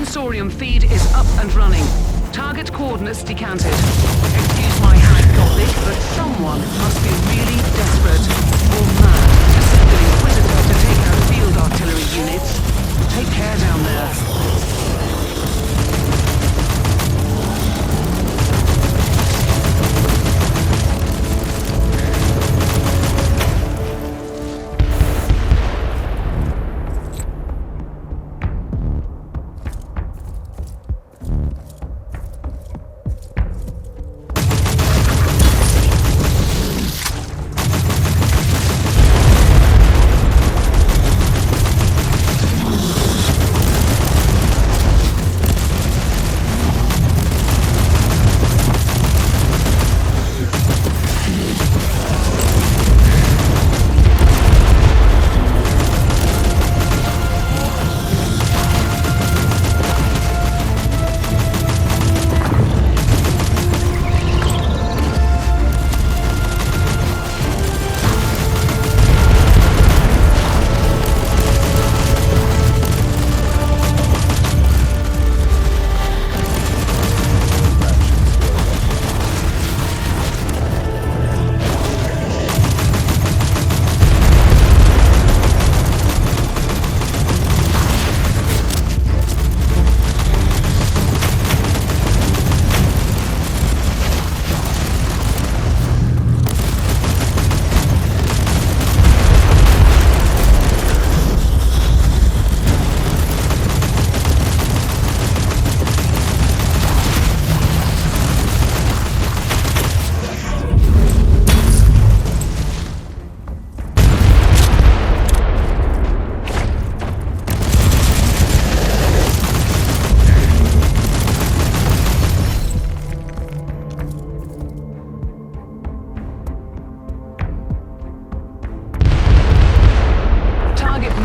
sensorium feed is up and running. Target coordinates decanted. Excuse my hack Gothic, but someone must be really desperate or mad to send an Inquisitor to take out field artillery units. Take care down there.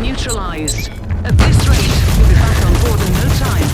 Neutralized. At this rate, we'll be back on board in no time.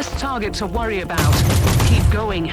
less target to worry about. Keep going.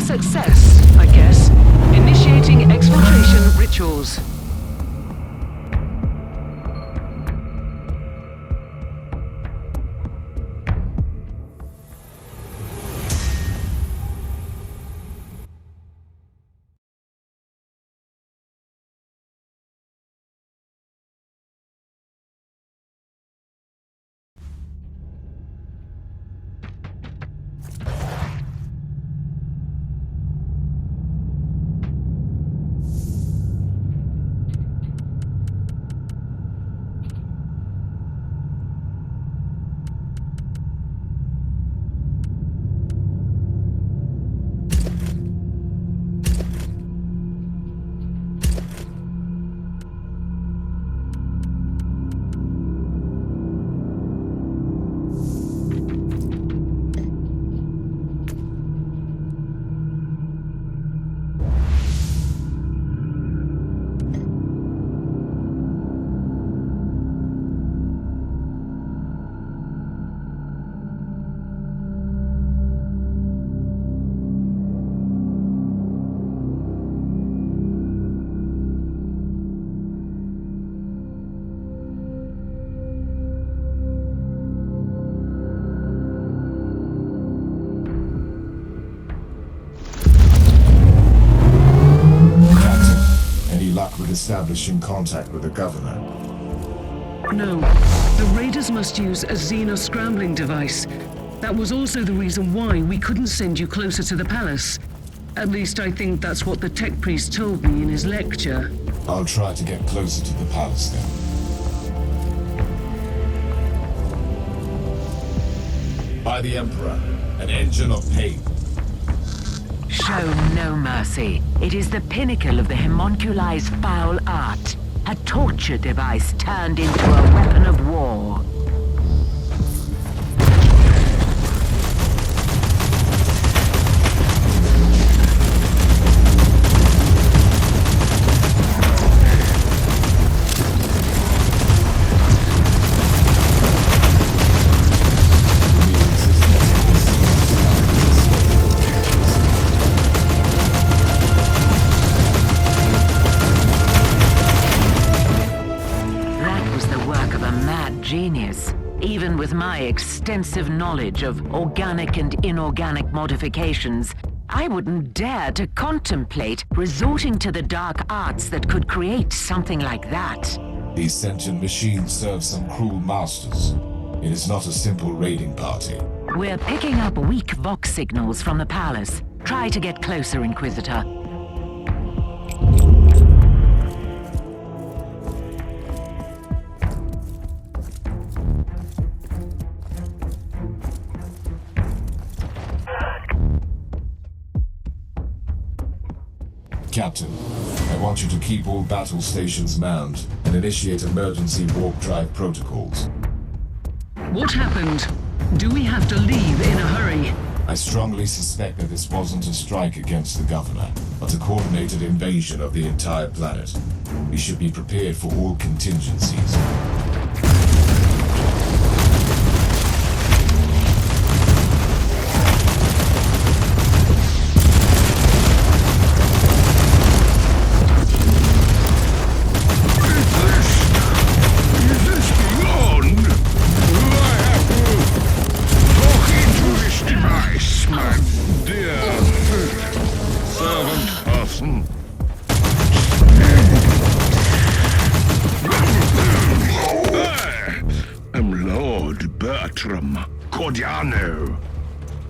Success, I guess. Initiating exfiltration rituals. With establishing contact with the governor. No. The raiders must use a Xena scrambling device. That was also the reason why we couldn't send you closer to the palace. At least I think that's what the tech priest told me in his lecture. I'll try to get closer to the palace then. By the Emperor, an engine of pain. Show no mercy. It is the pinnacle of the homunculi's foul art. A torture device turned into a weapon of war. my extensive knowledge of organic and inorganic modifications, I wouldn't dare to contemplate resorting to the dark arts that could create something like that. These sentient machines serve some cruel masters. It is not a simple raiding party. We're picking up weak Vox signals from the palace. Try to get closer, Inquisitor. Captain, I want you to keep all battle stations manned and initiate emergency warp drive protocols. What happened? Do we have to leave in a hurry? I strongly suspect that this wasn't a strike against the governor, but a coordinated invasion of the entire planet. We should be prepared for all contingencies.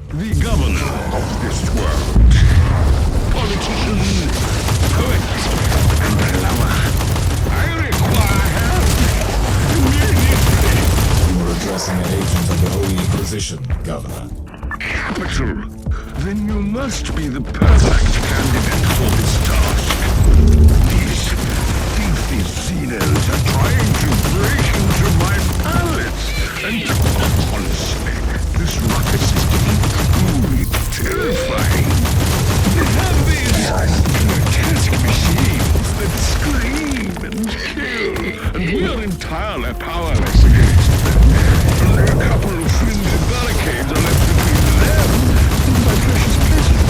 The governor of this world. Politician, poet, and lover. I require help immediately. You are addressing an agent of the Holy Inquisition, Governor. Capital. Then you must be the perfect candidate for this task. These filthy Xenos are trying to break into my palace and honestly, this rocket system is truly terrifying. They have these grotesque machines that scream and kill, and we are entirely powerless against them. Only a couple of flimsy barricades are left between them and my precious presence.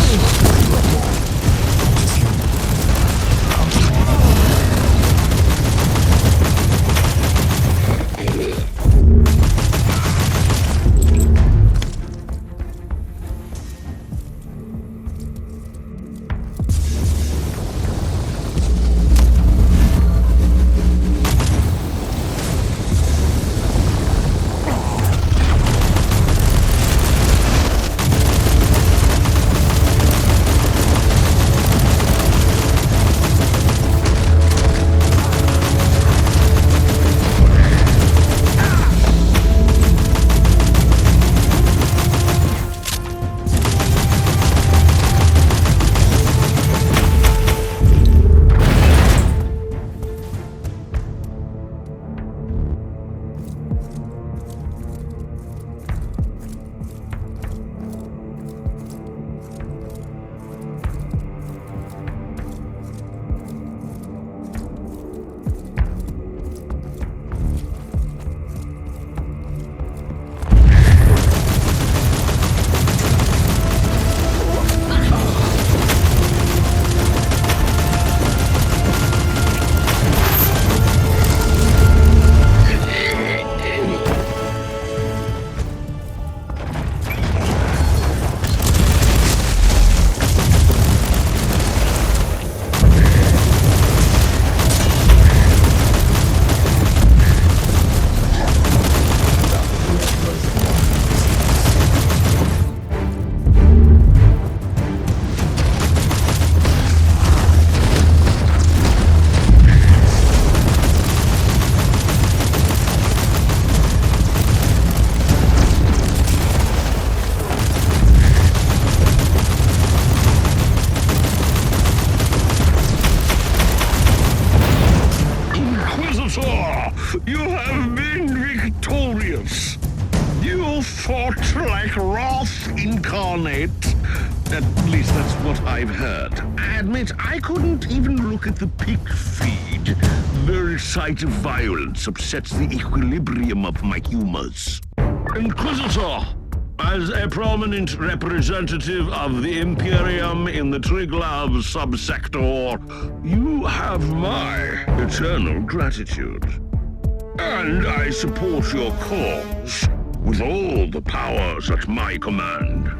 You have been victorious. You fought like Wrath incarnate. At least that's what I've heard. I admit I couldn't even look at the pick feed. The very sight of violence upsets the equilibrium of my humors. Inquisitor, as a prominent representative of the Imperium in the Triglav subsector, you have my eternal gratitude. And I support your cause. with all the powers at my command.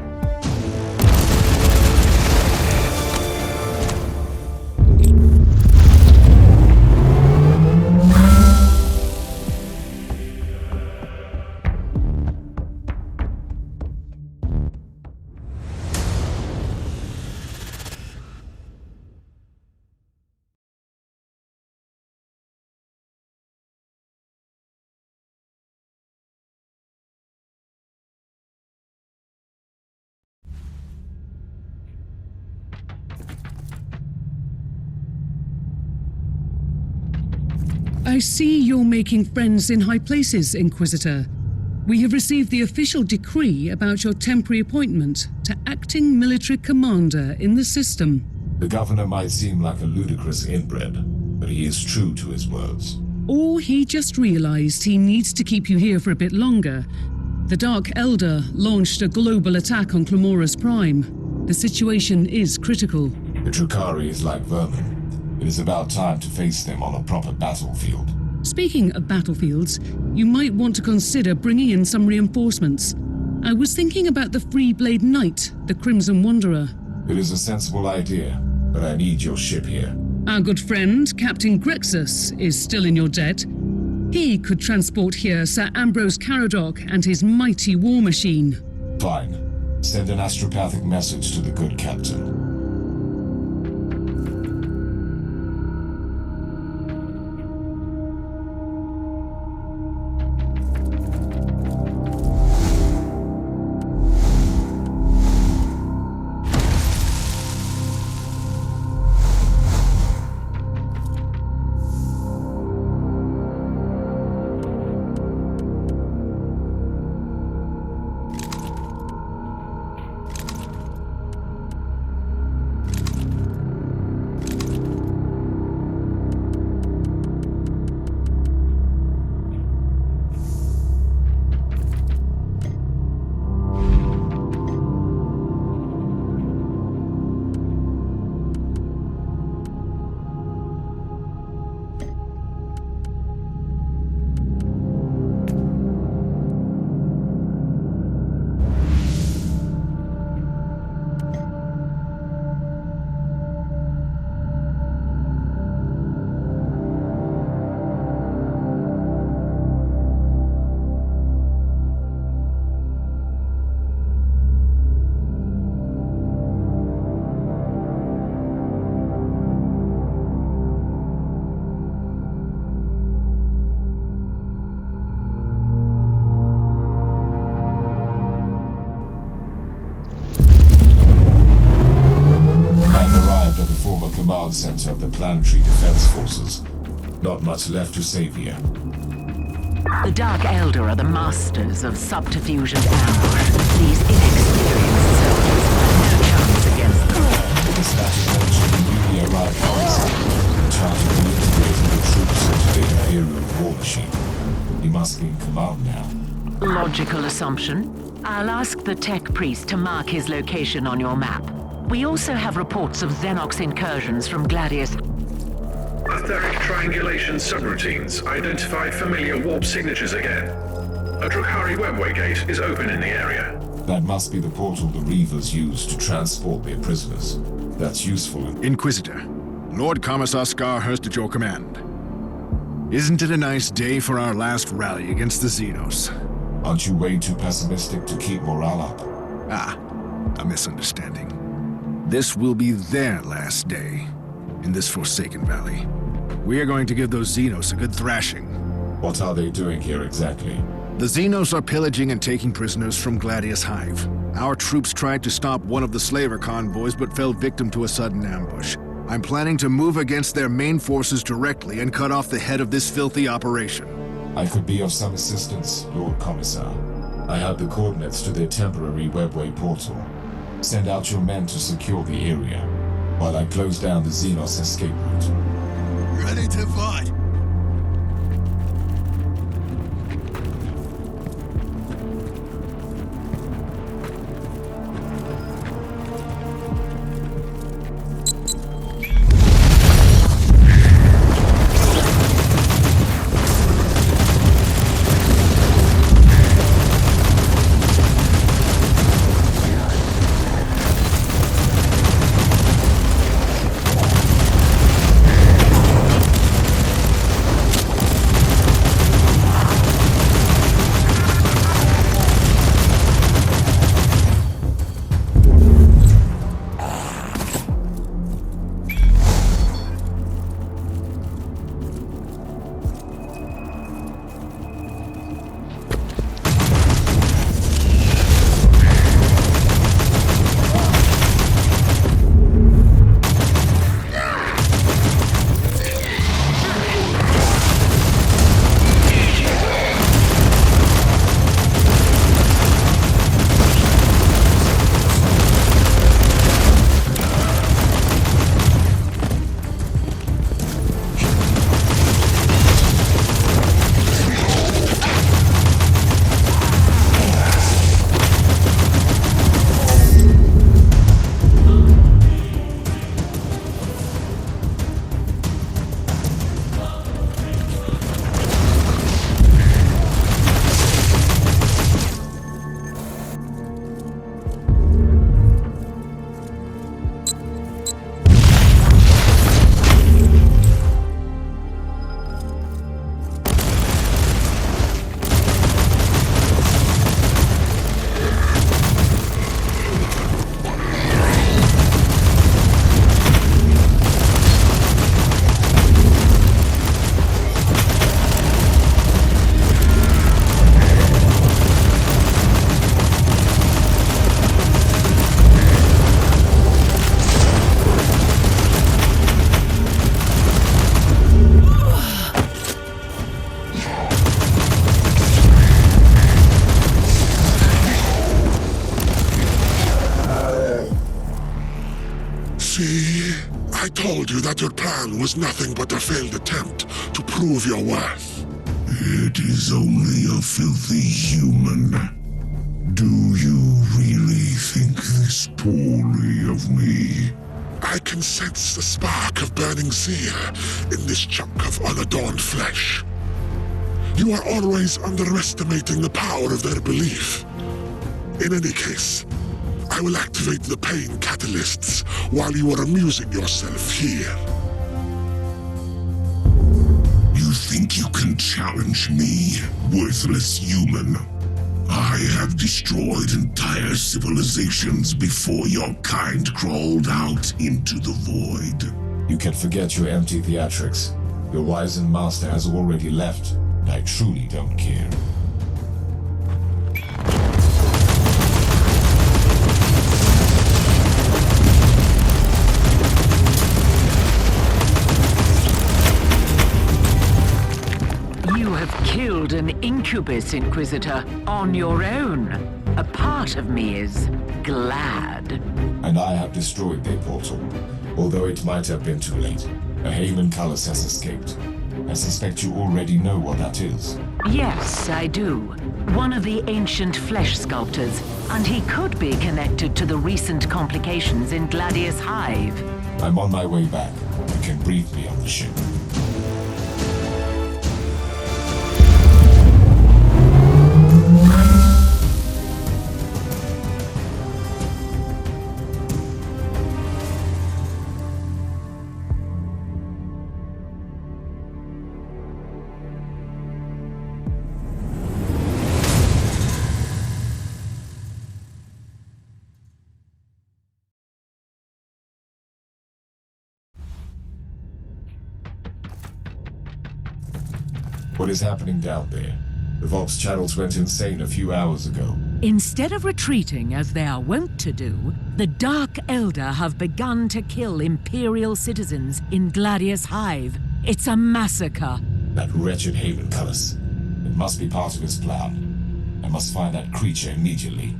I see you're making friends in high places, Inquisitor. We have received the official decree about your temporary appointment to acting military commander in the system. The governor might seem like a ludicrous inbred, but he is true to his words. Or he just realized he needs to keep you here for a bit longer. The Dark Elder launched a global attack on Clamora's Prime. The situation is critical. The Drukhari is like vermin. It is about time to face them on a proper battlefield. Speaking of battlefields, you might want to consider bringing in some reinforcements. I was thinking about the Freeblade Knight, the Crimson Wanderer. It is a sensible idea, but I need your ship here. Our good friend, Captain Grexus, is still in your debt. He could transport here Sir Ambrose Caradoc and his mighty war machine. Fine. Send an astropathic message to the good captain. Command center of the Planetary Defense Forces. Not much left to save here. The Dark Elder are the masters of subterfuge and ambush. These inexperienced soldiers have no chance against them. The dispatches mentioned the newly arrived officer, in charge of integrating the troops into the Imperial war machine. He must be in command now. Logical assumption. I'll ask the tech priest to mark his location on your map. We also have reports of Xenox incursions from Gladius. Etheric triangulation subroutines identify familiar warp signatures again. A Drukhari webway gate is open in the area. That must be the portal the Reavers use to transport their prisoners. That's useful. Inquisitor, Lord Commissar Scarhurst at your command. Isn't it a nice day for our last rally against the Xenos? Aren't you way too pessimistic to keep morale up? Ah, a misunderstanding. This will be their last day in this Forsaken Valley. We are going to give those Xenos a good thrashing. What are they doing here exactly? The Xenos are pillaging and taking prisoners from Gladius Hive. Our troops tried to stop one of the slaver convoys but fell victim to a sudden ambush. I'm planning to move against their main forces directly and cut off the head of this filthy operation. I could be of some assistance, Lord Commissar. I have the coordinates to their temporary webway portal. Send out your men to secure the area, while I close down the Xenos escape route. Ready to fight! See? I told you that your plan was nothing but a failed attempt to prove your worth. It is only a filthy human. Do you really think this poorly of me? I can sense the spark of burning zeal in this chunk of unadorned flesh. You are always underestimating the power of their belief. In any case, I will activate the pain catalysts while you are amusing yourself here. You think you can challenge me, worthless human? I have destroyed entire civilizations before your kind crawled out into the void. You can forget your empty theatrics. Your wizened master has already left, and I truly don't care. You have killed an incubus, Inquisitor, on your own. A part of me is glad. And I have destroyed their portal. Although it might have been too late, a Haman Cullis has escaped. I suspect you already know what that is. Yes, I do. One of the ancient flesh sculptors, and he could be connected to the recent complications in Gladius Hive. I'm on my way back. You can brief me on the ship. What is happening down there? The Vox channels went insane a few hours ago. Instead of retreating as they are wont to do, the Dark Elder have begun to kill Imperial citizens in Gladius Hive. It's a massacre. That wretched Haman Cullis. It must be part of his plan. I must find that creature immediately.